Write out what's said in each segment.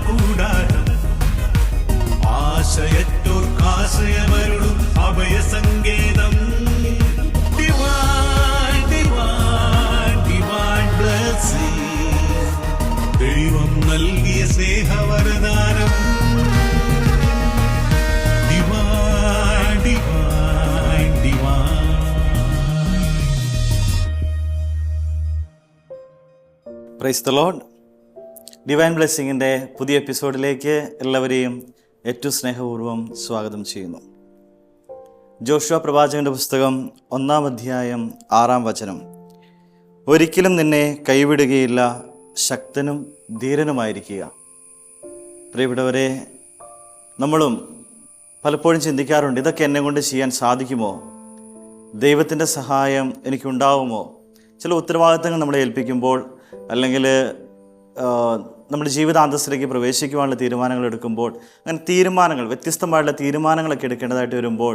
കൂടാരം ആശയറ്റോർക്കാശയമരുളും അഭയസങ്കേതം Divine, divine, divine blessing. ദൈവം നൽകിയ സ്നേഹവരദാനം Divine, divine, divine. Praise the Lord. Divine ബ്ലെസ്സിങ്ങിൻ്റെ പുതിയ എപ്പിസോഡിലേക്ക് എല്ലാവരെയും ഏറ്റവും സ്നേഹപൂർവ്വം സ്വാഗതം ചെയ്യുന്നു. ജോഷുവ പ്രവാചകന്റെ പുസ്തകം 1-ാം അധ്യായം 6-ാം വചനം. ഒരിക്കലും നിന്നെ കൈവിടുകയില്ല, ശക്തനും ധീരനുമായിരിക്കുക. പ്രിയപ്പെട്ടവരെ, നമ്മളും പലപ്പോഴും ചിന്തിക്കാറുണ്ട്, ഇതൊക്കെ എന്നെ കൊണ്ട് ചെയ്യാൻ സാധിക്കുമോ? ദൈവത്തിൻ്റെ സഹായം എനിക്കുണ്ടാവുമോ? ചില ഉത്തരവാദിത്തങ്ങൾ നമ്മളെ ഏൽപ്പിക്കുമ്പോൾ, അല്ലെങ്കിൽ നമ്മുടെ ജീവിതാന്തസ്സിലേക്ക് പ്രവേശിക്കുവാനുള്ള തീരുമാനങ്ങൾ എടുക്കുമ്പോൾ, അങ്ങനെ തീരുമാനങ്ങൾ, വ്യത്യസ്തമായിട്ടുള്ള തീരുമാനങ്ങളൊക്കെ എടുക്കേണ്ടതായിട്ട് വരുമ്പോൾ,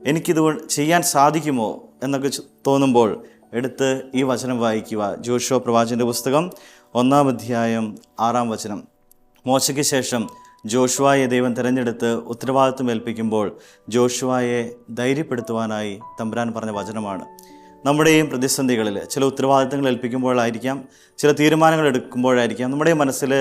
എനിക്കിത് ചെയ്യാൻ സാധിക്കുമോ എന്നൊക്കെ തോന്നുമ്പോൾ എടുത്ത് ഈ വചനം വായിക്കുക. ജോഷുവ പ്രവാചകന്റെ പുസ്തകം 1-ാം അധ്യായം 6-ാം വചനം. മോശയ്ക്ക് ശേഷം ജോഷുവയെ ദൈവം തിരഞ്ഞെടുത്ത് ഉത്തരവാദിത്വം ഏൽപ്പിക്കുമ്പോൾ ജോഷുവയെ ധൈര്യപ്പെടുത്തുവാനായി തമ്പുരാൻ പറഞ്ഞ വചനമാണ്. നമ്മുടെയും പ്രതിസന്ധികളിൽ ചില ഉത്തരവാദിത്തങ്ങൾ ഏൽപ്പിക്കുമ്പോഴായിരിക്കാം, ചില തീരുമാനങ്ങൾ എടുക്കുമ്പോഴായിരിക്കാം നമ്മുടെ മനസ്സിൽ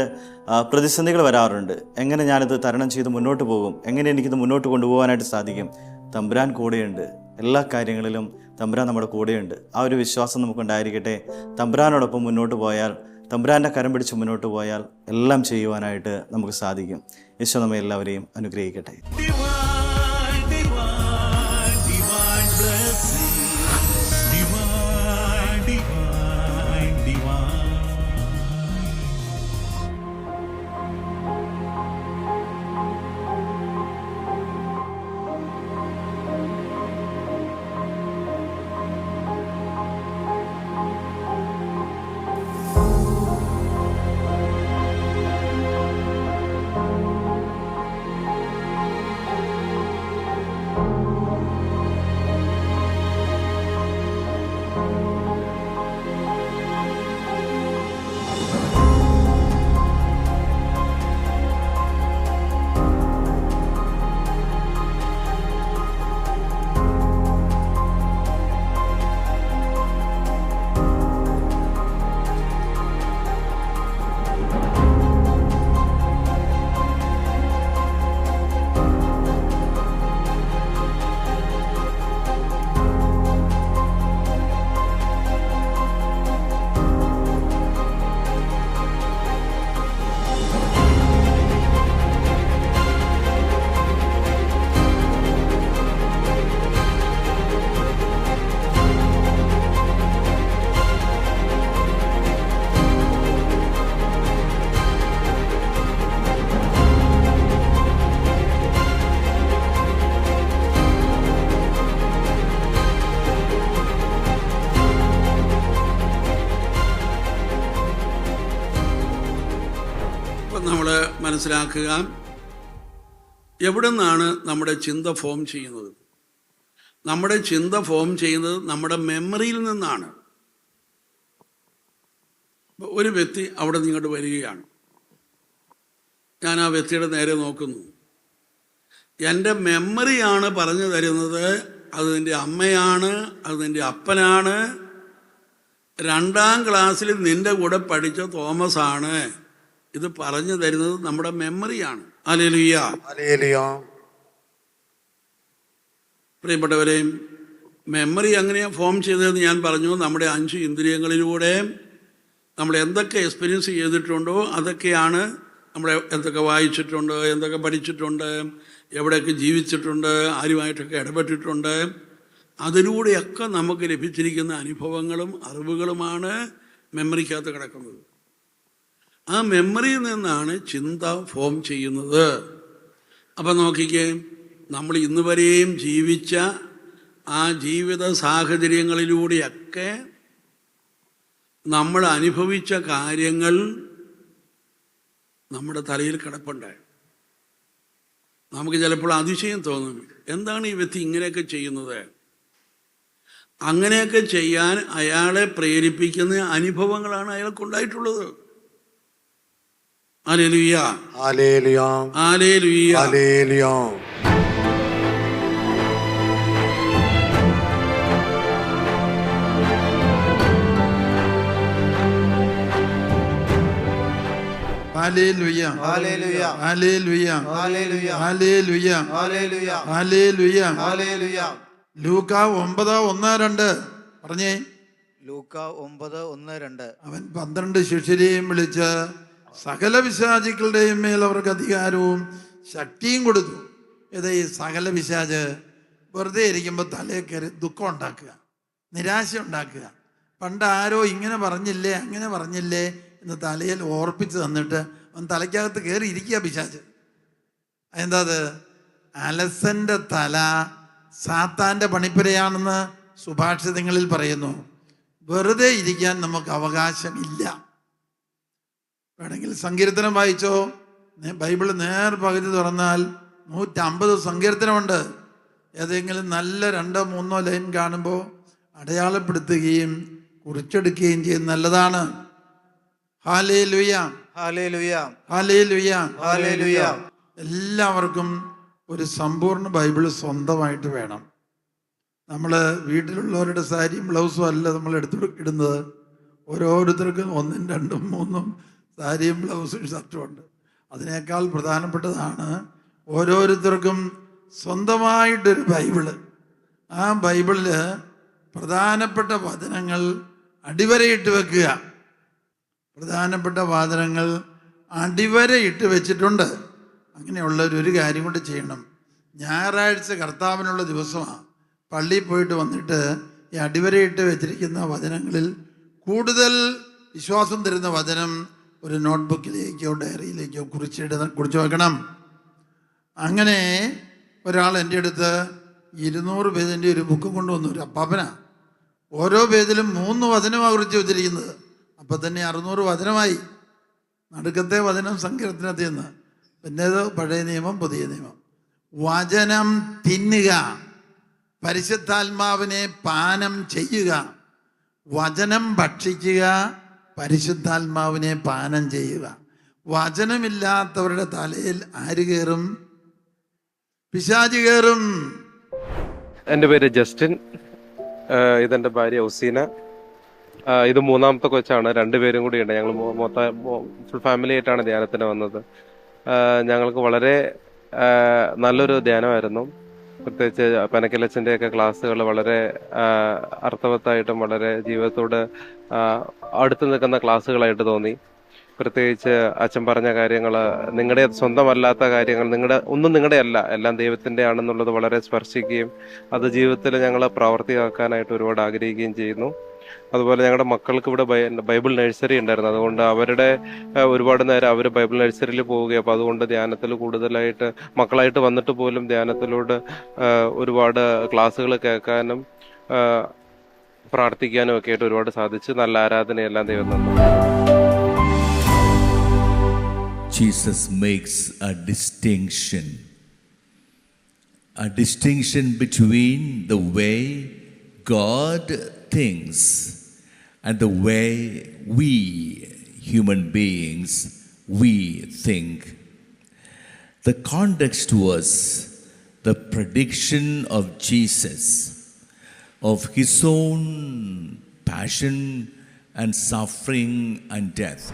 പ്രതിസന്ധികൾ വരാറുണ്ട്. എങ്ങനെ ഞാനിത് തരണം ചെയ്ത് മുന്നോട്ട് പോകും? എങ്ങനെ എനിക്കിത് മുന്നോട്ട് കൊണ്ടുപോകാനായിട്ട് സാധിക്കും? തമ്പുരാൻ കൂടെയുണ്ട്. എല്ലാ കാര്യങ്ങളിലും തമ്പുരാൻ നമ്മുടെ കൂടെയുണ്ട്. ആ ഒരു വിശ്വാസം നമുക്കുണ്ടായിരിക്കട്ടെ. തമ്പുരാനോടൊപ്പം മുന്നോട്ട് പോയാൽ, തമ്പുരാൻ്റെ കരം പിടിച്ച് മുന്നോട്ട് പോയാൽ എല്ലാം ചെയ്യുവാനായിട്ട് നമുക്ക് സാധിക്കും. ഈശോ നമ്മെ എല്ലാവരെയും അനുഗ്രഹിക്കട്ടെ. നമ്മൾ മനസ്സിലാക്കുക, എവിടെ നിന്നാണ് നമ്മുടെ ചിന്ത ഫോം ചെയ്യുന്നത്? നമ്മുടെ ചിന്ത ഫോം ചെയ്യുന്നത് നമ്മുടെ മെമ്മറിയിൽ നിന്നാണ്. ഒരു വ്യക്തി അവിടെ നിന്ന് ഇങ്ങോട്ട് വരികയാണ്. ഞാൻ ആ വ്യക്തിയുടെ നേരെ നോക്കുന്നു. എൻ്റെ മെമ്മറിയാണ് പറഞ്ഞു തരുന്നത് അത് നിൻ്റെ അമ്മയാണ്, അത് നിൻ്റെ അപ്പനാണ്, 2ാം ക്ലാസ്സിൽ നിൻ്റെ കൂടെ പഠിച്ച തോമസ് ആണ്. ഇത് പറഞ്ഞു തരുന്നത് നമ്മുടെ മെമ്മറിയാണ്. Hallelujah, hallelujah. പ്രിയപ്പെട്ടവരെ, മെമ്മറി എങ്ങനെയാണ് ഫോം ചെയ്തതെന്ന് ഞാൻ പറഞ്ഞു. നമ്മുടെ 5 ഇന്ദ്രിയങ്ങളിലൂടെ നമ്മൾ എന്തൊക്കെ എക്സ്പീരിയൻസ് ചെയ്തിട്ടുണ്ടോ അതൊക്കെയാണ്. നമ്മൾ എന്തൊക്കെ വായിച്ചിട്ടുണ്ട്, എന്തൊക്കെ പഠിച്ചിട്ടുണ്ട്, എവിടെയൊക്കെ ജീവിച്ചിട്ടുണ്ട്, ആരുമായിട്ടൊക്കെ ഇടപെട്ടിട്ടുണ്ട്, അതിലൂടെയൊക്കെ നമുക്ക് ലഭിച്ചിരിക്കുന്ന അനുഭവങ്ങളും അറിവുകളുമാണ് മെമ്മറിക്കകത്ത് കിടക്കുന്നത്. ആ മെമ്മറിയിൽ നിന്നാണ് ചിന്ത ഫോം ചെയ്യുന്നത്. അപ്പം നോക്കിക്കേ, നമ്മൾ ഇന്ന് വരെയും ജീവിച്ച ആ ജീവിത സാഹചര്യങ്ങളിലൂടെയൊക്കെ നമ്മൾ അനുഭവിച്ച കാര്യങ്ങൾ നമ്മുടെ തലയിൽ കിടപ്പുണ്ട്. നമുക്ക് ചിലപ്പോൾ അതിശയം തോന്നും, എന്താണ് ഈ വ്യക്തി ഇങ്ങനെയൊക്കെ ചെയ്യുന്നത്? അങ്ങനെയൊക്കെ ചെയ്യാൻ അയാളെ പ്രേരിപ്പിക്കുന്ന അനുഭവങ്ങളാണ് അയാൾക്കുണ്ടായിട്ടുള്ളത്. Hallelujah, hallelujah, hallelujah. Hallelujah. Hallelujah, hallelujah, hallelujah, hallelujah, hallelujah, hallelujah, hallelujah. Hallelujah. ലൂക്ക 9:1-2 പറഞ്ഞേ. ലൂക്ക 9:1-2. അവൻ 12 ശിഷ്യരെയും വിളിച്ച് സകല പിശാചുക്കളുടെയും മേൽ അവർക്ക് അധികാരവും ശക്തിയും കൊടുത്തു. ഇത് ഈ സകല പിശാച് വെറുതെ ഇരിക്കുമ്പോൾ തലയിൽ കയറി ദുഃഖം ഉണ്ടാക്കുക, നിരാശ ഉണ്ടാക്കുക. പണ്ട് ആരോ ഇങ്ങനെ പറഞ്ഞില്ലേ അങ്ങനെ പറഞ്ഞില്ലേ എന്ന് തലയിൽ ഓർപ്പിച്ച് തന്നിട്ട് അവൻ തലയ്ക്കകത്ത് കയറി ഇരിക്കുക പിശാച്. എന്താ അത്? അലസന്റെ തല സാത്താന്റെ പണിപ്പുരയാണെന്ന് സുഭാഷിതങ്ങളിൽ പറയുന്നു. വെറുതെ ഇരിക്കാൻ നമുക്ക് അവകാശമില്ല. വേണമെങ്കിൽ സങ്കീർത്തനം വായിച്ചോ. ബൈബിൾ നേർ പകുതി തുറന്നാൽ 150 സങ്കീർത്തനമുണ്ട്. ഏതെങ്കിലും നല്ല 2-3 ലൈൻ കാണുമ്പോൾ അടയാളപ്പെടുത്തുകയും കുറിച്ചെടുക്കുകയും ചെയ്യുന്നത് നല്ലതാണ്. Hallelujah, hallelujah, hallelujah, hallelujah. എല്ലാവർക്കും ഒരു സമ്പൂർണ്ണ ബൈബിൾ സ്വന്തമായിട്ട് വേണം. നമ്മൾ വീട്ടിലുള്ളവരുടെ സാരിയും ബ്ലൗസും അല്ല നമ്മൾ ഇടുന്നത്. ഓരോരുത്തർക്കും 1, 2, 3 സാരിയും ബ്ലൗസും ഷർട്ടും ഉണ്ട്. അതിനേക്കാൾ പ്രധാനപ്പെട്ടതാണ് ഓരോരുത്തർക്കും സ്വന്തമായിട്ടൊരു ബൈബിള്. ആ ബൈബിളിൽ പ്രധാനപ്പെട്ട വചനങ്ങൾ അടിവരയിട്ട് വെക്കുക. പ്രധാനപ്പെട്ട വചനങ്ങൾ അടിവരയിട്ട് വെച്ചിട്ടുണ്ട്. അങ്ങനെയുള്ളൊരു കാര്യം കൊണ്ട് ചെയ്യണം. ഞായറാഴ്ച കർത്താവിനുള്ള ദിവസമാണ്. പള്ളിയിൽ പോയിട്ട് വന്നിട്ട് ഈ അടിവരയിട്ട് വെച്ചിരിക്കുന്ന വചനങ്ങളിൽ കൂടുതൽ വിശ്വാസം തരുന്ന വചനം ഒരു നോട്ട്ബുക്കിലേക്കോ ഡയറിയിലേക്കോ കുറിച്ച് വെക്കണം. അങ്ങനെ ഒരാൾ എൻ്റെ അടുത്ത് 200 പേജിൻ്റെ ഒരു ബുക്ക് കൊണ്ടുവന്നു. ഒരു അപ്പാപ്പന. ഓരോ പേജിലും 3 വചനമാണ് കുറിച്ച് വെച്ചിരിക്കുന്നത്. അപ്പം തന്നെ 600 വചനമായി. നടുക്കത്തെ വചനം സങ്കീർത്തനത്തിൽ നിന്ന്, പിന്നേത് പഴയ നിയമം പുതിയ നിയമം. വചനം തിന്നുക, പരിശുദ്ധാത്മാവിനെ പാനം ചെയ്യുക. വചനം ഭക്ഷിക്കുക, പരിശുദ്ധാത്മാവിനെ പാനം ചെയ്യുക. വചനമില്ലാത്തവരുടെ തലയിൽ ആര് കയറും? പിശാച് കയറും. എൻ്റെ പേര് ജസ്റ്റിൻ. ഇതെൻ്റെ ഭാര്യ ഉസീന. ഇത് 3ാമത്തെ കൊച്ചാണ്. 2 പേരും കൂടി ഉണ്ട്. ഞങ്ങൾ ഫുൾ ഫാമിലി ആയിട്ടാണ് ധ്യാനത്തിന് വന്നത്. ഞങ്ങൾക്ക് വളരെ നല്ലൊരു ധ്യാനമായിരുന്നു. പ്രത്യേകിച്ച് പനക്കലച്ചൻ്റെയൊക്കെ ക്ലാസ്സുകൾ വളരെ അർത്ഥവത്തായിട്ടും വളരെ ജീവിതത്തോട് അടുത്ത് നിൽക്കുന്ന ക്ലാസ്സുകളായിട്ട് തോന്നി. പ്രത്യേകിച്ച് അച്ഛൻ പറഞ്ഞ കാര്യങ്ങൾ, നിങ്ങളുടെ സ്വന്തമല്ലാത്ത കാര്യങ്ങൾ, നിങ്ങളുടെ അല്ല, എല്ലാം ദൈവത്തിൻ്റെ ആണെന്നുള്ളത് വളരെ സ്പർശിക്കുകയും അത് ജീവിതത്തിൽ ഞങ്ങൾ പ്രാവർത്തികമാക്കാനായിട്ട് ഒരുപാട് ആഗ്രഹിക്കുകയും ചെയ്യുന്നു. അതുപോലെ ഞങ്ങളുടെ മക്കൾക്ക് ഇവിടെ ബൈബിൾ നഴ്സറി ഉണ്ടായിരുന്നു. അതുകൊണ്ട് അവരുടെ ഒരുപാട് നേരം അവർ ബൈബിൾ നഴ്സറിയിൽ പോവുകയും അപ്പോൾ അതുകൊണ്ട് ധ്യാനത്തിൽ കൂടുതലായിട്ട് മക്കളായിട്ട് വന്നിട്ട് പോലും ധ്യാനത്തിലൂടെ ഒരുപാട് ക്ലാസ്സുകൾ കേൾക്കാനും പ്രാർത്ഥിക്കാനും ഒക്കെ ആയിട്ട് ഒരുപാട് സാധിച്ചു. നല്ല ആരാധനയെല്ലാം ദൈവം തന്നു. Jesus makes a distinction between the way God thinks and the way we human beings we think. The context was the prediction of Jesus, of his own passion and suffering and death.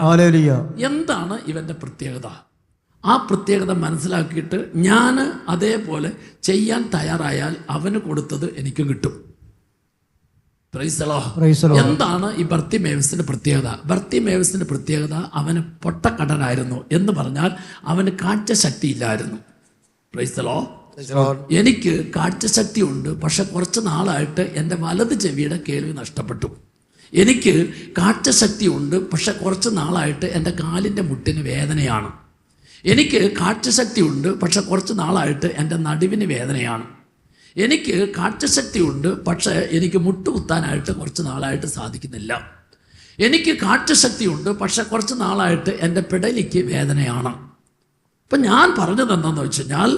Hallelujah. എന്താണ് ഇവൻ്റെ പ്രത്യേകത? ആ പ്രത്യേകത മനസ്സിലാക്കിയിട്ട് ഞാൻ അതേപോലെ ചെയ്യാൻ തയ്യാറായാൽ അവന് കൊടുത്തത് എനിക്കും കിട്ടും. Price the Lord. എന്താണ് ഈ ബർത്തിമേവസിന്റെ പ്രത്യേകത? ബർത്തിമേവസിന്റെ പ്രത്യേകത അവന് പൊട്ടക്കടനായിരുന്നു എന്ന് പറഞ്ഞാൽ അവന് കാഴ്ച ശക്തിയില്ലായിരുന്നു. Price the Lord. എനിക്ക് കാഴ്ചശക്തി ഉണ്ട്, പക്ഷെ കുറച്ച് നാളായിട്ട് എൻ്റെ വലത് ചെവിയുടെ കേൾവി നഷ്ടപ്പെട്ടു. എനിക്ക് കാഴ്ചശക്തി ഉണ്ട്, പക്ഷെ കുറച്ച് നാളായിട്ട് എൻ്റെ കാലിൻ്റെ മുട്ടിന് വേദനയാണ്. എനിക്ക് കാഴ്ചശക്തി ഉണ്ട്, പക്ഷെ കുറച്ച് നാളായിട്ട് എൻ്റെ നടുവിന് വേദനയാണ്. എനിക്ക് കാഴ്ചശക്തി ഉണ്ട്, പക്ഷേ എനിക്ക് മുട്ടുകുത്താനായിട്ട് കുറച്ച് നാളായിട്ട് സാധിക്കുന്നില്ല. എനിക്ക് കാഴ്ചശക്തി ഉണ്ട്, പക്ഷെ കുറച്ച് നാളായിട്ട് എൻ്റെ പിടലിക്ക് വേദനയാണ്. അപ്പം ഞാൻ പറഞ്ഞത് എന്താണെന്ന് വെച്ച് കഴിഞ്ഞാൽ,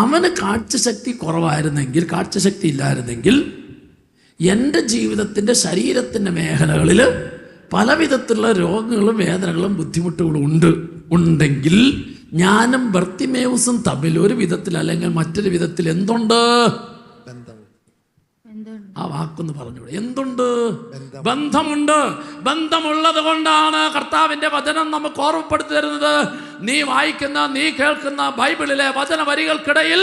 അവന് കാഴ്ചശക്തി കുറവായിരുന്നെങ്കിൽ, കാഴ്ചശക്തി ഇല്ലായിരുന്നെങ്കിൽ, എൻ്റെ ജീവിതത്തിൻ്റെ ശരീരത്തിൻ്റെ മേഖലകളിൽ പല വിധത്തിലുള്ള രോഗങ്ങളും വേദനകളും ബുദ്ധിമുട്ടുകളും ഉണ്ടെങ്കിൽ ഞാനും ബർത്തിമേവുസും തമ്മിൽ ഒരു വിധത്തിൽ അല്ലെങ്കിൽ മറ്റൊരു വിധത്തിൽ എന്തുണ്ട്? ആ വാക്കൊന്ന് പറഞ്ഞൂടെ? എന്തുണ്ട്? ബന്ധമുണ്ട്. ബന്ധമുള്ളത് കൊണ്ടാണ് കർത്താവിൻ്റെ വചനം നമുക്ക് ഓർമ്മപ്പെടുത്തി തരുന്നത്. നീ വായിക്കുന്ന, നീ കേൾക്കുന്ന ബൈബിളിലെ വചന വരികൾക്കിടയിൽ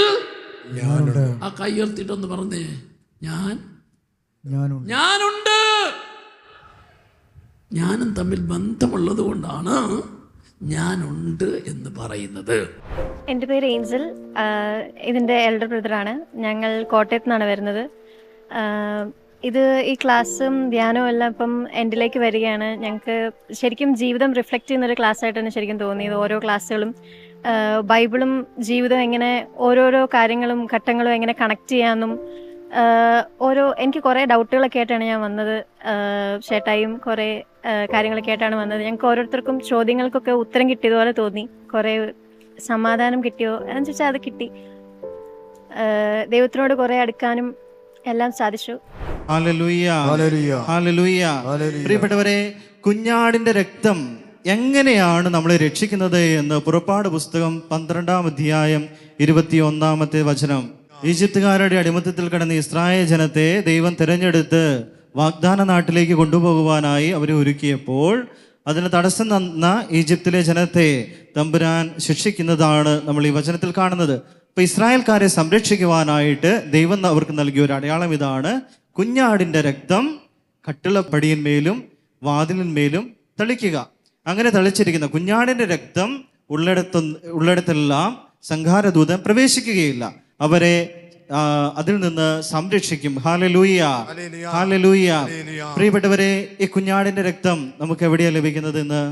ആ കൈ ഉയർത്തിയിട്ടൊന്ന് പറഞ്ഞേ, ഞാനുണ്ട്. ഞാനും തമ്മിൽ ബന്ധമുള്ളത് കൊണ്ടാണ് ഞാനുണ്ട് എന്ന് പറയുന്നത്. എൻ്റെ പേര് ഏഞ്ചൽ. ഇതിൻ്റെ എൽഡർ ബ്രദറാണ്. ഞങ്ങൾ കോട്ടയത്ത് നിന്നാണ് വരുന്നത്. ഈ ക്ലാസ്സും ധ്യാനവും എല്ലാം ഇപ്പം എൻഡിലേക്ക് വരികയാണ്. ഞങ്ങൾക്ക് ശരിക്കും ജീവിതം റിഫ്ലക്റ്റ് ചെയ്യുന്നൊരു ക്ലാസ്സായിട്ടാണ് ശരിക്കും തോന്നിയത്. ഓരോ ക്ലാസ്സുകളും ബൈബിളും ജീവിതവും എങ്ങനെ ഓരോരോ കാര്യങ്ങളും ഘട്ടങ്ങളും എങ്ങനെ കണക്ട് ചെയ്യാമെന്നും എനിക്ക് കുറേ ഡൗട്ടുകളൊക്കെ ആയിട്ടാണ് ഞാൻ വന്നത്. ചേട്ടായും കുറേ കാര്യങ്ങളൊക്കെ ആയിട്ടാണ് വന്നത്. ഞങ്ങൾക്ക് ഓരോരുത്തർക്കും ചോദ്യങ്ങൾക്കൊക്കെ ഉത്തരം കിട്ടിയതുപോലെ തോന്നി. കുറേ സമാധാനം കിട്ടിയോ എന്ന് ചോദിച്ചാൽ അത് കിട്ടി. ദൈവത്തിനോട് കുറേ അടുക്കാനും എല്ലാം സാധിച്ചു. Hallelujah, hallelujah. പ്രിയപ്പെട്ടവരെ, കുഞ്ഞാടിന്റെ രക്തം എങ്ങനെയാണ് നമ്മളെ രക്ഷിക്കുന്നത് എന്ന് പുറപ്പാട് പുസ്തകം 12-ാം അധ്യായം 21-ാമത്തെ വചനം. ഈജിപ്തുകാരുടെ അടിമത്തത്തിൽ കിടന്ന ഇസ്രായേൽ ജനത്തെ ദൈവം തിരഞ്ഞെടുത്ത് വാഗ്ദാന നാട്ടിലേക്ക് കൊണ്ടുപോകുവാനായി അവരെ ഒരുക്കിയപ്പോൾ അതിന് തടസ്സം നിന്ന ഈജിപ്തിലെ ജനത്തെ തമ്പുരാൻ ശിക്ഷിക്കുന്നതാണ് നമ്മൾ ഈ വചനത്തിൽ കാണുന്നത്. അപ്പൊ ഇസ്രായേൽക്കാരെ സംരക്ഷിക്കുവാനായിട്ട് ദൈവം അവർക്ക് നൽകിയ ഒരു അടയാളം ഇതാണ്: കുഞ്ഞാടിന്റെ രക്തം കട്ടിളപ്പടിയിന്മേലും വാതിലിന്മേലും തളിക്കുക. അങ്ങനെ തളിച്ചിരിക്കുന്ന കുഞ്ഞാടിന്റെ രക്തം ഉള്ളിടത്തെല്ലാം സംഹാരദൂതൻ പ്രവേശിക്കുകയില്ല, അവരെ അതിൽ നിന്ന് സംരക്ഷിക്കും. Hallelujah, hallelujah. പ്രിയപ്പെട്ടവരെ, ഈ കുഞ്ഞാടിന്റെ രക്തം നമുക്ക് എവിടെയാണ് ലഭിക്കുന്നത്? ഇന്ന്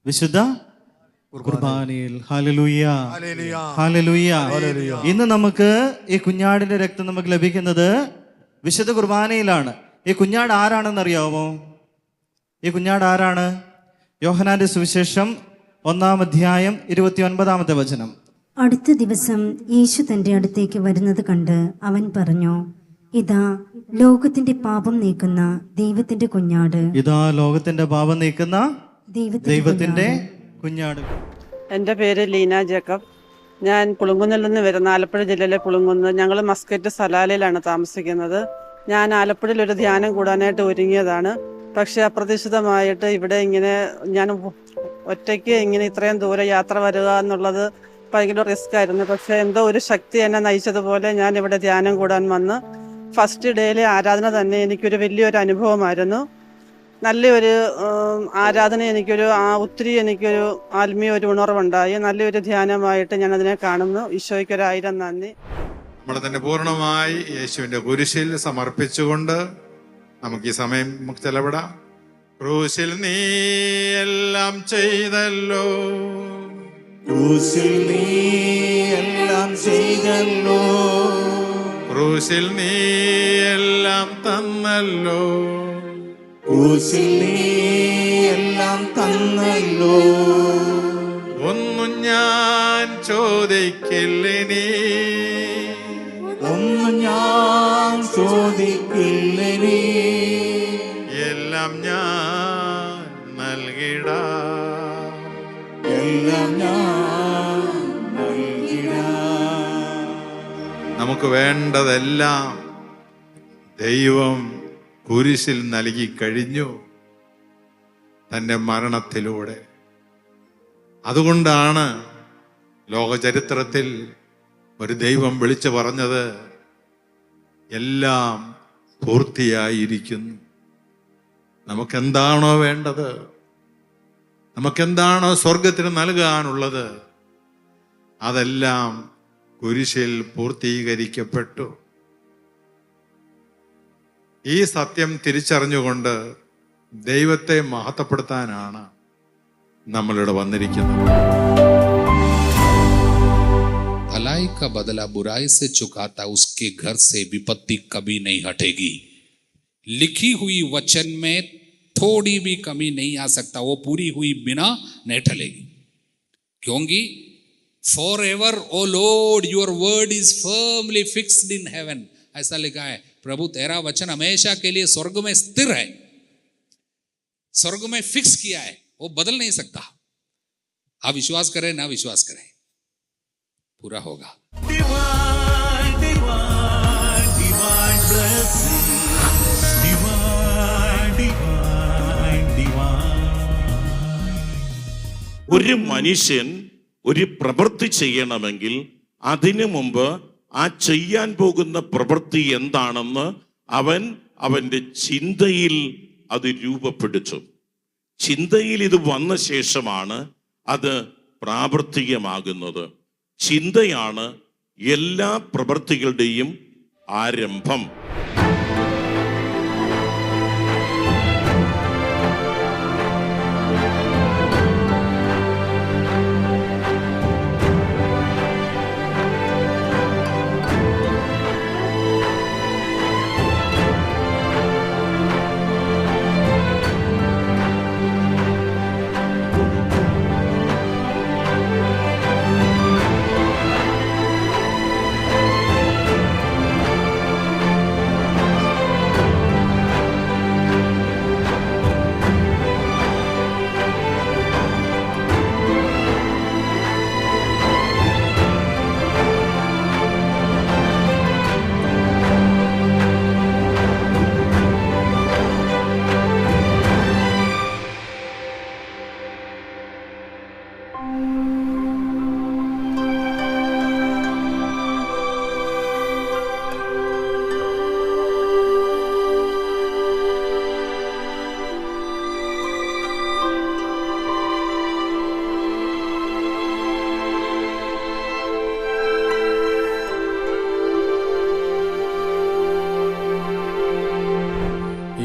വിശുദ്ധ കുർബാനയിൽ. Hallelujah, hallelujah. ഇന്ന് നമുക്ക് ഈ കുഞ്ഞാടിന്റെ രക്തം നമുക്ക് ലഭിക്കുന്നത് വിശുദ്ധ കുർബാനയിലാണ്. ഈ കുഞ്ഞാട് ആരാണെന്ന് അറിയാമോ? ഈ കുഞ്ഞാട് ആരാണ്? യോഹന്നാന്റെ സുവിശേഷം 1-ാം അധ്യായം 29-ാമത്തെ വചനം. അടുത്ത ദിവസം യേശു തൻ്റെ അടുത്തേക്ക് വരുന്നത് കണ്ട് അവൻ പറഞ്ഞു, ഇതാ ലോകത്തിന്റെ പാപം നീക്കുന്ന ദൈവത്തിന്റെ കുഞ്ഞാട്. ഇതാ ലോകത്തിന്റെ പാപം നീക്കുന്ന ദൈവത്തിന്റെ കുഞ്ഞാട്. എൻ്റെ പേര് ലീന ജേക്കബ്. ഞാൻ പുളുങ്കുന്നിൽ നിന്ന് വരുന്ന, ആലപ്പുഴ ജില്ലയിലെ പുളുങ്കുന്ന്. ഞങ്ങൾ മസ്കറ്റ് സലാലയിലാണ് താമസിക്കുന്നത്. ഞാൻ ആലപ്പുഴയിൽ ഒരു ധ്യാനം കൂടാനായിട്ട് ഒരുങ്ങിയതാണ്. പക്ഷെ അപ്രതീക്ഷിതമായിട്ട് ഇവിടെ ഇങ്ങനെ ഞാൻ ഒറ്റയ്ക്ക് ഇങ്ങനെ ഇത്രയും ദൂരെ യാത്ര വരിക എന്നുള്ളത് ഭയങ്കര റിസ്ക് ആയിരുന്നു. പക്ഷെ എന്തോ ഒരു ശക്തി എന്നെ നയിച്ചതുപോലെ ഞാൻ ഇവിടെ ധ്യാനം കൂടാൻ വന്ന് ഫസ്റ്റ് ഡേയിലെ ആരാധന തന്നെ എനിക്കൊരു വലിയൊരു അനുഭവമായിരുന്നു. നല്ലൊരു ആരാധന, ഒത്തിരി എനിക്കൊരു ആത്മീയ ഒരു ഉണർവുണ്ടായി. നല്ലൊരു ധ്യാനമായിട്ട് ഞാൻ അതിനെ കാണുന്നു. ഈശോയ്ക്ക് 1000 നന്ദി. നമ്മൾ തന്നെ പൂർണ്ണമായി യേശുവിൻ്റെ കുരിശിൽ സമർപ്പിച്ചുകൊണ്ട് നമുക്ക് ഈ സമയം ചെലവിടാം. ക്രൂശിൽ നീ എല്ലാം ചെയ്തല്ലോ, ക്രൂശിൽ നീ എല്ലാം ചെയ്തല്ലോ, ക്രൂശിൽ നീ എല്ലാം തന്നല്ലോ, ക്രൂശിൽ നീ എല്ലാം തന്നല്ലോ. ഒന്നും ഞാൻ ചോദിക്കില്ലിനി, ഒന്നും ഞാൻ ചോദിക്കില്ലിനി, എല്ലാം ഞാൻ നൽകിടാം, എല്ലാം ഞാൻ നൽകിടാം. നമുക്ക് വേണ്ടതെല്ലാം ദൈവം കുരിശിൽ നൽകി കഴിഞ്ഞു തൻ്റെ മരണത്തിലൂടെ. അതുകൊണ്ടാണ് ലോകചരിത്രത്തിൽ ഒരു ദൈവം വിളിച്ചു പറഞ്ഞത്, എല്ലാം പൂർത്തിയായിരിക്കുന്നു. നമുക്കെന്താണോ വേണ്ടത്, നമുക്കെന്താണോ സ്വർഗത്തിന് നൽകാനുള്ളത്, അതെല്ലാം കുരിശിൽ പൂർത്തീകരിക്കപ്പെട്ടു. ഈ സത്യം തിരിച്ചറിഞ്ഞുകൊണ്ട് ദൈവത്തെ മഹത്വപ്പെടുത്താനാണ് നമ്മളിവിടെ വന്നിരിക്കുന്നത്. भलाई का बदला बुराई से चुकाता उसके घर से विपत्ति कभी नहीं हटेगी. लिखी हुई वचन में थोड़ी भी कमी नहीं आ सकता, वो पूरी हुई बिना नहीं टलेगी. क्योंकि forever O Lord your word is firmly fixed in heaven, ऐसा लिखा है. प्रभु तेरा वचन हमेशा के लिए स्वर्ग में स्थिर है, स्वर्ग में फिक्स किया है, वो बदल नहीं सकता. आप विश्वास करें ना विश्वास करें, पूरा होगा. ഒരു മനുഷ്യൻ ഒരു പ്രവൃത്തി ചെയ്യണമെങ്കിൽ അതിനു മുമ്പ് ആ ചെയ്യാൻ പോകുന്ന പ്രവൃത്തി എന്താണെന്ന് അവൻ്റെ ചിന്തയിൽ അത് രൂപപ്പെടുത്തും. ചിന്തയിൽ ഇത് വന്ന ശേഷമാണ് അത് പ്രാവർത്തികമാകുന്നത്. ചിന്തയാണ് എല്ലാ പ്രവൃത്തികളുടെയും ആരംഭം.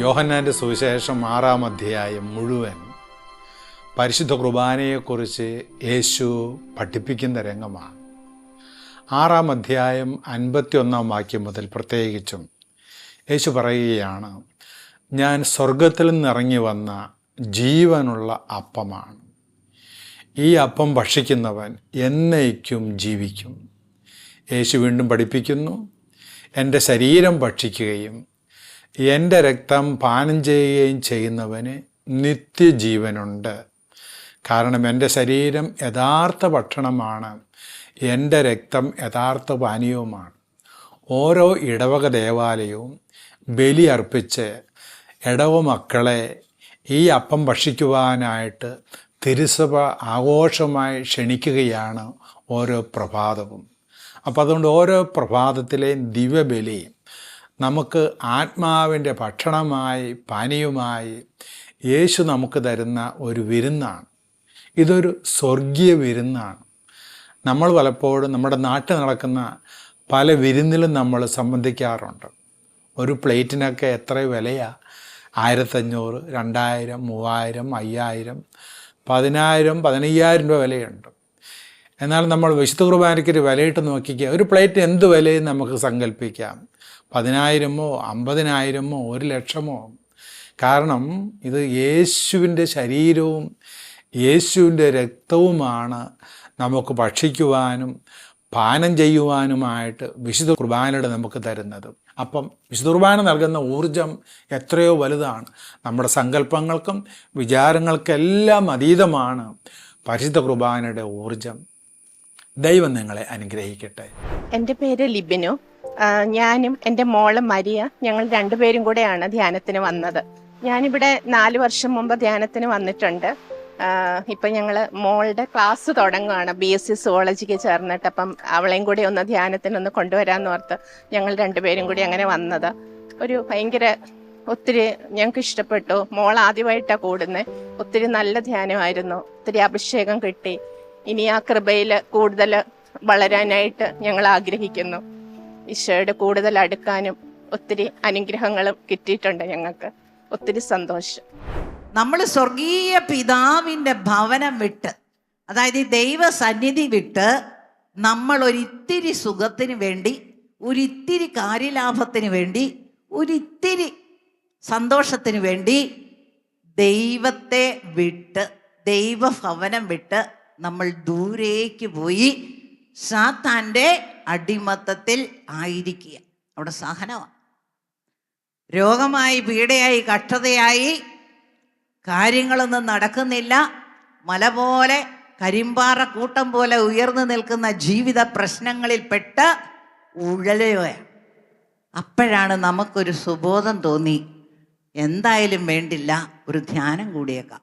യോഹന്നാൻ്റെ സുവിശേഷം 6-ാം അധ്യായം മുഴുവൻ പരിശുദ്ധ കുർബാനയെക്കുറിച്ച് യേശു പഠിപ്പിക്കുന്ന രംഗമാണ്. 6-ാം അധ്യായം 51-ാം വാക്യം മുതൽ പ്രത്യേകിച്ചും യേശു പറയുകയാണ്, ഞാൻ സ്വർഗത്തിൽ നിന്നിറങ്ങി വന്ന ജീവനുള്ള അപ്പമാണ്. ഈ അപ്പം ഭക്ഷിക്കുന്നവൻ എന്നേക്കും ജീവിക്കും. യേശു വീണ്ടും പഠിപ്പിക്കുന്നു, എൻ്റെ ശരീരം ഭക്ഷിക്കുകയും എൻ്റെ രക്തം പാനം ചെയ്യുകയും ചെയ്യുന്നവന് നിത്യജീവനുണ്ട്. കാരണം എൻ്റെ ശരീരം യഥാർത്ഥ ഭക്ഷണമാണ്, എൻ്റെ രക്തം യഥാർത്ഥ പാനീയവുമാണ്. ഓരോ ഇടവക ദേവാലയവും ബലി അർപ്പിച്ച് ഇടവ മക്കളെ ഈ അപ്പം ഭക്ഷിക്കുവാനായിട്ട് തിരുസഭ ആഘോഷമായി ക്ഷണിക്കുകയാണ് ഓരോ പ്രഭാതവും. അപ്പോൾ അതുകൊണ്ട് ഓരോ പ്രഭാതത്തിലെയും ദിവ്യബലി നമുക്ക് ആത്മാവിൻ്റെ ഭക്ഷണമായി പാനീയമായി യേശു നമുക്ക് തരുന്ന ഒരു വിരുന്നാണ്. ഇതൊരു സ്വർഗീയ വിരുന്നാണ്. നമ്മൾ പലപ്പോഴും നമ്മുടെ നാട്ടിൽ നടക്കുന്ന പല വിരുന്നിലും നമ്മൾ സംബന്ധിക്കാറുണ്ട്. ഒരു പ്ലേറ്റിനൊക്കെ എത്ര വിലയാണ്? 1500, 2000, 3000, 5000, 10000, 15000 രൂപ വിലയുണ്ട്. എന്നാൽ നമ്മൾ വിശുദ്ധ കുർബാനയ്ക്ക് ഒരു വിലയിട്ട് നോക്കിക്കുക, ഒരു പ്ലേറ്റ് എന്ത് വിലയും നമുക്ക് സങ്കല്പിക്കാം. 10000, 50,000, 1,00,000. കാരണം ഇത് യേശുവിൻ്റെ ശരീരവും യേശുവിൻ്റെ രക്തവുമാണ് നമുക്ക് ഭക്ഷിക്കുവാനും പാനം ചെയ്യുവാനുമായിട്ട് വിശുദ്ധ കുർബാനയുടെ നമുക്ക് തരുന്നത്. അപ്പം വിശുദ്ധ കുർബാന നൽകുന്ന ഊർജം എത്രയോ വലുതാണ്. നമ്മുടെ സങ്കല്പങ്ങൾക്കും വിചാരങ്ങൾക്കെല്ലാം അതീതമാണ് പരിശുദ്ധ കുർബാനയുടെ ഊർജം. ദൈവം നിങ്ങളെ അനുഗ്രഹിക്കട്ടെ. എൻ്റെ പേര് ലിബിനു. ഞാനും എൻ്റെ മോള് മരിയ, ഞങ്ങൾ രണ്ടുപേരും കൂടെയാണ് ധ്യാനത്തിന് വന്നത്. ഞാനിവിടെ 4 വർഷം മുമ്പ് ധ്യാനത്തിന് വന്നിട്ടുണ്ട്. ഇപ്പം ഞങ്ങൾ മോളുടെ ക്ലാസ് തുടങ്ങുകയാണ്, BSc സുവോളജിക്ക് ചേർന്നിട്ട്. അപ്പം അവളെയും കൂടി ഒന്ന് ധ്യാനത്തിനൊന്ന് കൊണ്ടുവരാമെന്ന് ഓർത്ത് ഞങ്ങൾ രണ്ടുപേരും കൂടി അങ്ങനെ വന്നത്. ഒരു ഒത്തിരി ഞങ്ങൾക്ക് ഇഷ്ടപ്പെട്ടു. മോൾ ആദ്യമായിട്ടാണ് കൂടുന്നത്. ഒത്തിരി നല്ല ധ്യാനമായിരുന്നു, ഒത്തിരി അഭിഷേകം കിട്ടി. ഇനി ആ കൃപയിൽ കൂടുതൽ വളരാനായിട്ട് ഞങ്ങൾ ആഗ്രഹിക്കുന്നു. ഈശോയുടെ കൂടുതൽ അടുക്കാനും ഒത്തിരി അനുഗ്രഹങ്ങളും കിട്ടിയിട്ടുണ്ട്. ഞങ്ങൾക്ക് ഒത്തിരി സന്തോഷം. നമ്മൾ സ്വർഗീയ പിതാവിൻ്റെ ഭവനം വിട്ട്, അതായത് ഈ ദൈവ സന്നിധി വിട്ട്, നമ്മൾ ഒരിത്തിരി സുഖത്തിന് വേണ്ടി, ഒരിത്തിരി കാര്യലാഭത്തിന് വേണ്ടി, ഒരിത്തിരി സന്തോഷത്തിന് വേണ്ടി ദൈവത്തെ വിട്ട്, ദൈവഭവനം വിട്ട് നമ്മൾ ദൂരേക്ക് പോയി സാത്താൻ്റെ അടിമത്തത്തിൽ ആയിരിക്കുക. അവിടെ സഹനമാണ്. രോഗമായി, പീഡയായി, കഷ്ടതയായി, കാര്യങ്ങളൊന്നും നടക്കുന്നില്ല, മല പോലെ, കരിമ്പാറ കൂട്ടം പോലെ ഉയർന്നു നിൽക്കുന്ന ജീവിത പ്രശ്നങ്ങളിൽപ്പെട്ട് ഉഴലുകയാണ്. അപ്പോഴാണ് നമുക്കൊരു സുബോധം തോന്നി, എന്തായാലും വേണ്ടില്ല, ഒരു ധ്യാനം കൂടിയേക്കാം.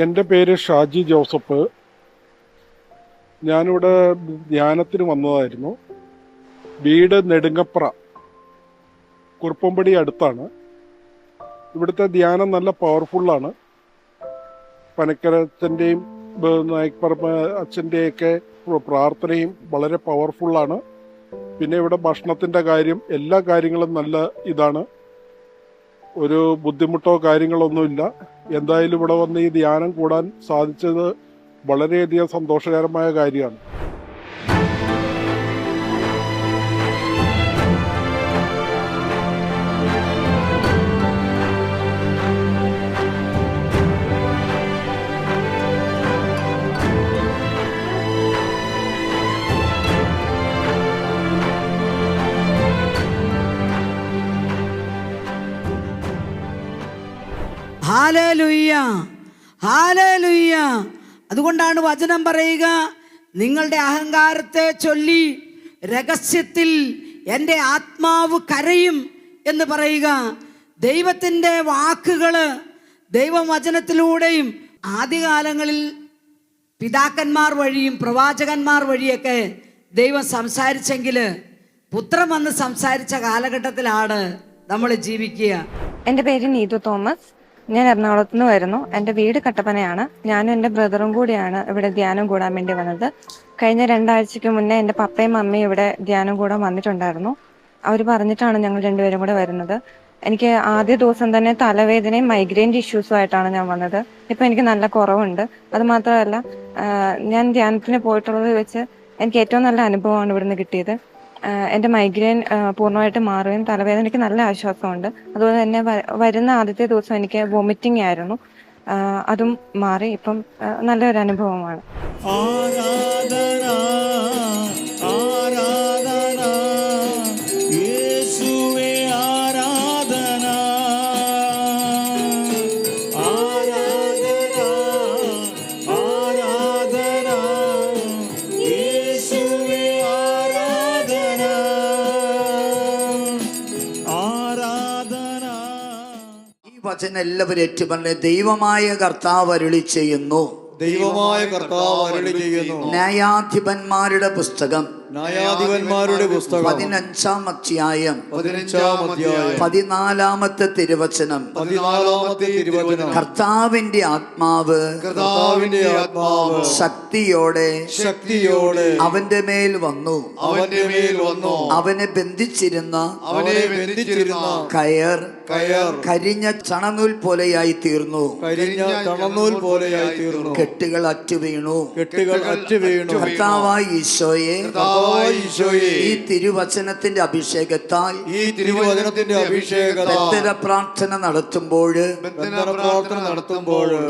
എൻ്റെ പേര് ഷാജി ജോസഫ്. ഞാനിവിടെ ധ്യാനത്തിന് വന്നതായിരുന്നു. വീട് നെടുങ്ങപ്ര, കുറുപ്പമ്പടി അടുത്താണ്. ഇവിടുത്തെ ധ്യാനം നല്ല പവർഫുള്ളാണ്. പനക്കര അച്ഛൻ്റെയും നായിക്പറമ്പ് അച്ഛൻ്റെയൊക്കെ പ്രാർത്ഥനയും വളരെ പവർഫുള്ളാണ്. പിന്നെ ഇവിടെ ഭക്ഷണത്തിൻ്റെ കാര്യം, എല്ലാ കാര്യങ്ങളും നല്ല ഇതാണ്. ഒരു ബുദ്ധിമുട്ടോ കാര്യങ്ങളൊന്നുമില്ല. എന്തായാലും ഇവിടെ വന്ന് ഈ ധ്യാനം കൂടാൻ സാധിച്ചത് വളരെയധികം സന്തോഷകരമായ കാര്യമാണ്. Hallelujah, hallelujah. അതുകൊണ്ടാണ് വചനം പറയുക, നിങ്ങളുടെ അഹങ്കാരത്തെ ചൊല്ലി രഹസ്യത്തിൽ എൻ്റെ ആത്മാവ് കരയും എന്ന് പറയുക. ദൈവത്തിൻ്റെ വാക്കുകൾ ദൈവവചനത്തിലൂടെയും ആദ്യകാലങ്ങളിൽ പിതാക്കന്മാർ വഴിയും പ്രവാചകന്മാർ വഴിയൊക്കെ ദൈവം സംസാരിച്ചെങ്കിൽ പുത്രൻ വന്ന് സംസാരിച്ച കാലഘട്ടത്തിലാണ് നമ്മൾ ജീവിക്കുക. എൻ്റെ പേര് നീതു തോമസ്. ഞാൻ എറണാകുളത്ത് നിന്ന് വരുന്നു. എൻ്റെ വീട് കട്ടപ്പനയാണ്. ഞാനും എൻ്റെ ബ്രദറും കൂടിയാണ് ഇവിടെ ധ്യാനം കൂടാൻ വേണ്ടി വന്നത്. കഴിഞ്ഞ 2 ആഴ്ചയ്ക്ക് മുന്നേ എൻ്റെ പപ്പയും അമ്മയും ഇവിടെ ധ്യാനം കൂടാൻ വന്നിട്ടുണ്ടായിരുന്നു. അവർ പറഞ്ഞിട്ടാണ് ഞങ്ങൾ രണ്ടുപേരും കൂടെ വരുന്നത്. എനിക്ക് ആദ്യ ദിവസം തന്നെ തലവേദനയും മൈഗ്രെയിൻ ഇഷ്യൂസും ആയിട്ടാണ് ഞാൻ വന്നത്. ഇപ്പം എനിക്ക് നല്ല കുറവുണ്ട്. അതുമാത്രമല്ല, ഞാൻ ധ്യാനത്തിന് പോയിട്ടുള്ളത് വെച്ച് എനിക്ക് ഏറ്റവും നല്ല അനുഭവമാണ് ഇവിടുന്ന് കിട്ടിയത്. എൻ്റെ മൈഗ്രെയിൻ പൂർണ്ണമായിട്ട് മാറുകയും തലവേദനയ്ക്ക് നല്ല ആശ്വാസമുണ്ട്. അതുപോലെ തന്നെ വരുന്ന ആദ്യത്തെ ദിവസം എനിക്ക് വോമിറ്റിംഗ് ആയിരുന്നു. അതും മാറി. ഇപ്പം നല്ലൊരു അനുഭവമാണ്. വചനം എല്ലാവരും ഏറ്റു പറഞ്ഞ ദൈവമായ കർത്താവ് അരുളി ചെയ്യുന്നു. ദൈവമായ കർത്താവ് അരുളി ചെയ്യുന്നു. ന്യായാധിപന്മാരുടെ പുസ്തകം 15-ാം അധ്യായം 14-ാമത്തെ തിരുവചനം. കർത്താവിന്റെ ആത്മാവ് ശക്തിയോടെ അവന്റെ മേൽ വന്നു. അവനെ ബന്ധിച്ചിരുന്ന കയർ കരിഞ്ഞ ചണനൂൽ പോലെയായി തീർന്നു. കെട്ടുകൾ അറ്റു വീണു. കർത്താവായ ഈശോയെ, ഈ തിരുവചനത്തിന്റെ അഭിഷേകത്താൽ പ്രാർത്ഥന നടത്തുമ്പോൾ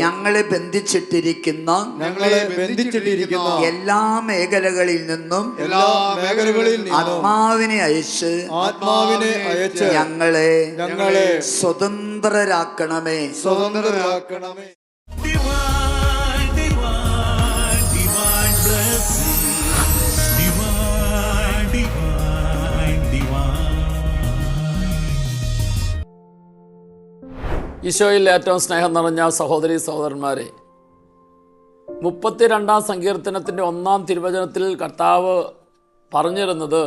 ഞങ്ങളെ ബന്ധിച്ചിട്ടിരിക്കുന്ന എല്ലാ മേഖലകളിൽ നിന്നും ആത്മാവിനെ അയച്ച് ഞങ്ങളെ സ്വതന്ത്രരാക്കണമേ. Divine ഈശോയിൽ ഏറ്റവും സ്നേഹം നിറഞ്ഞ സഹോദരീ സഹോദരന്മാരെ, 32-ാം സങ്കീർത്തനത്തിൻ്റെ 1-ാം തിരുവചനത്തിൽ കർത്താവ് പറഞ്ഞിരുന്നത്,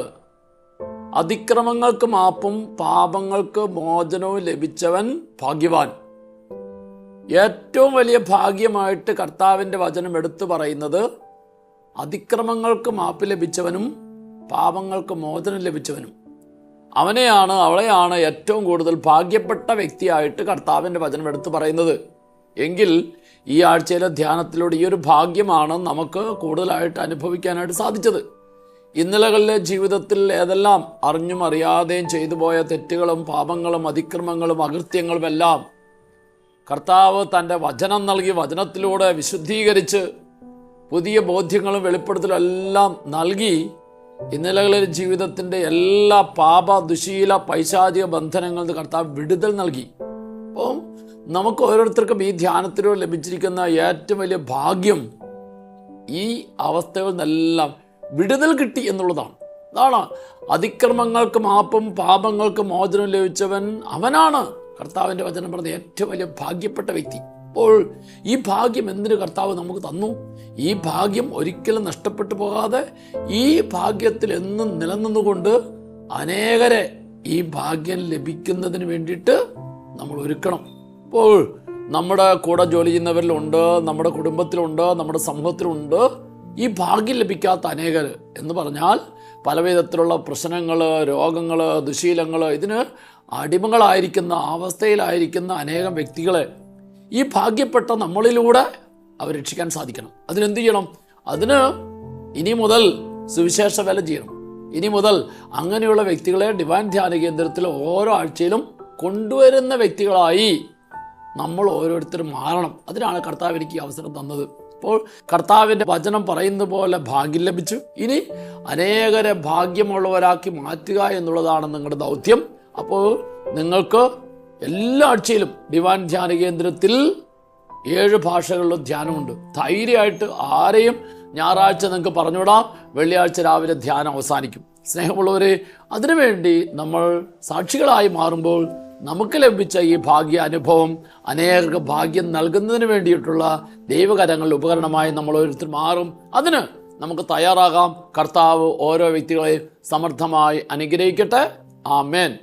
അതിക്രമങ്ങൾക്ക് മാപ്പും പാപങ്ങൾക്ക് മോചനവും ലഭിച്ചവൻ ഭാഗ്യവാൻ. ഏറ്റവും വലിയ ഭാഗ്യമായിട്ട് കർത്താവിൻ്റെ വചനം എടുത്തു പറയുന്നത് അതിക്രമങ്ങൾക്ക് മാപ്പ് ലഭിച്ചവനും പാപങ്ങൾക്ക് മോചനം ലഭിച്ചവനും അവളെയാണ് ഏറ്റവും കൂടുതൽ ഭാഗ്യപ്പെട്ട വ്യക്തിയായിട്ട് കർത്താവിൻ്റെ വചനം എടുത്തു പറയുന്നത്. എങ്കിൽ ഈ ആഴ്ചയിലെ ധ്യാനത്തിലൂടെ ഈ ഒരു ഭാഗ്യമാണ് നമുക്ക് കൂടുതലായിട്ട് അനുഭവിക്കാനായിട്ട് സാധിച്ചത്. ഇന്നലകളിലെ ജീവിതത്തിൽ ഏതെല്ലാം അറിഞ്ഞും അറിയാതെയും ചെയ്തു പോയ തെറ്റുകളും പാപങ്ങളും അതിക്രമങ്ങളും അകൃത്യങ്ങളും എല്ലാം കർത്താവ് തൻ്റെ വചനം നൽകി, വചനത്തിലൂടെ വിശുദ്ധീകരിച്ച് പുതിയ ബോധ്യങ്ങളും വെളിപ്പെടുത്തലും എല്ലാം നൽകി ഇന്നലകളിലെ ജീവിതത്തിൻ്റെ എല്ലാ പാപ ദുശീല പൈശാചിക ബന്ധനങ്ങളിൽ നിന്ന് കർത്താവ് വിടുതൽ നൽകി. അപ്പോൾ നമുക്ക് ഓരോരുത്തർക്കും ഈ ധ്യാനത്തിലൂടെ ലഭിച്ചിരിക്കുന്ന ഏറ്റവും വലിയ ഭാഗ്യം ഈ അവസ്ഥകളിൽ നിന്നെല്ലാം വിടുതൽ കിട്ടി എന്നുള്ളതാണ്. അതാണ് അതിക്രമങ്ങൾക്ക് മാപ്പും പാപങ്ങൾക്ക് മോചനം ലഭിച്ചവൻ അവനാണ് കർത്താവിൻ്റെ വചനം പറഞ്ഞ ഏറ്റവും വലിയ ഭാഗ്യപ്പെട്ട വ്യക്തി. അപ്പോൾ ഈ ഭാഗ്യം എന്തിനു കർത്താവ് നമുക്ക് തന്നു? ഈ ഭാഗ്യം ഒരിക്കലും നഷ്ടപ്പെട്ടു പോകാതെ ഈ ഭാഗ്യത്തിൽ എന്നും നിലനിന്നുകൊണ്ട് അനേകരെ ഈ ഭാഗ്യം ലഭിക്കുന്നതിന് വേണ്ടിയിട്ട് നമ്മൾ ഒരുക്കണം. അപ്പോൾ നമ്മുടെ കൂടെ ജോലി ചെയ്യുന്നവരിലുണ്ട്, നമ്മുടെ കുടുംബത്തിലുണ്ട്, നമ്മുടെ സമൂഹത്തിലുണ്ട് ഈ ഭാഗ്യം ലഭിക്കാത്ത അനേകർ. എന്ന് പറഞ്ഞാൽ പലവിധത്തിലുള്ള പ്രശ്നങ്ങൾ, രോഗങ്ങൾ, ദുശീലങ്ങൾ, ഇതിന് അടിമകളായിരിക്കുന്ന അവസ്ഥയിലായിരിക്കുന്ന അനേകം വ്യക്തികളെ ഈ ഭാഗ്യപ്പെട്ട നമ്മളിലൂടെ അവർ രക്ഷിക്കാൻ സാധിക്കണം. അതിനെന്ത് ചെയ്യണം? അതിന് ഇനി മുതൽ സുവിശേഷ വേല ചെയ്യണം. ഇനി മുതൽ അങ്ങനെയുള്ള വ്യക്തികളെ ഡിവൈൻ ധ്യാന കേന്ദ്രത്തിൽ ഓരോ ആഴ്ചയിലും കൊണ്ടുവരുന്ന വ്യക്തികളായി നമ്മൾ ഓരോരുത്തരും മാറണം. അതിനാണ് കർത്താവ് എനിക്ക് അവസരം തന്നത്. അപ്പോൾ കർത്താവിൻ്റെ വചനം പറയുന്ന പോലെ ഭാഗ്യം ലഭിച്ചു. ഇനി അനേകരെ ഭാഗ്യമുള്ളവരാക്കി മാറ്റുക എന്നുള്ളതാണ് നിങ്ങളുടെ ദൗത്യം. അപ്പോൾ നിങ്ങൾക്ക് എല്ലാ ആഴ്ചയിലും ഡിവൈൻ ധ്യാന കേന്ദ്രത്തിൽ 7 ഭാഷകളിലും ധ്യാനമുണ്ട്. ധൈര്യമായിട്ട് ആരെയും ഞായറാഴ്ച നിങ്ങൾക്ക് പറഞ്ഞുവിടാം. വെള്ളിയാഴ്ച രാവിലെ ധ്യാനം അവസാനിക്കും. സ്നേഹമുള്ളവരെ, അതിനുവേണ്ടി നമ്മൾ സാക്ഷികളായി മാറുമ്പോൾ നമുക്ക് ലഭിച്ച ഈ ഭാഗ്യ അനുഭവം അനേക ഭാഗ്യം നൽകുന്നതിന് വേണ്ടിയിട്ടുള്ള ദൈവകരങ്ങളുടെ ഉപകരണമായി നമ്മൾ ഓരോരുത്തർ മാറും. അതിന് നമുക്ക് തയ്യാറാകാം. കർത്താവ് ഓരോ വ്യക്തികളെയും സമർത്ഥമായി അനുഗ്രഹിക്കട്ടെ. ആമേൻ.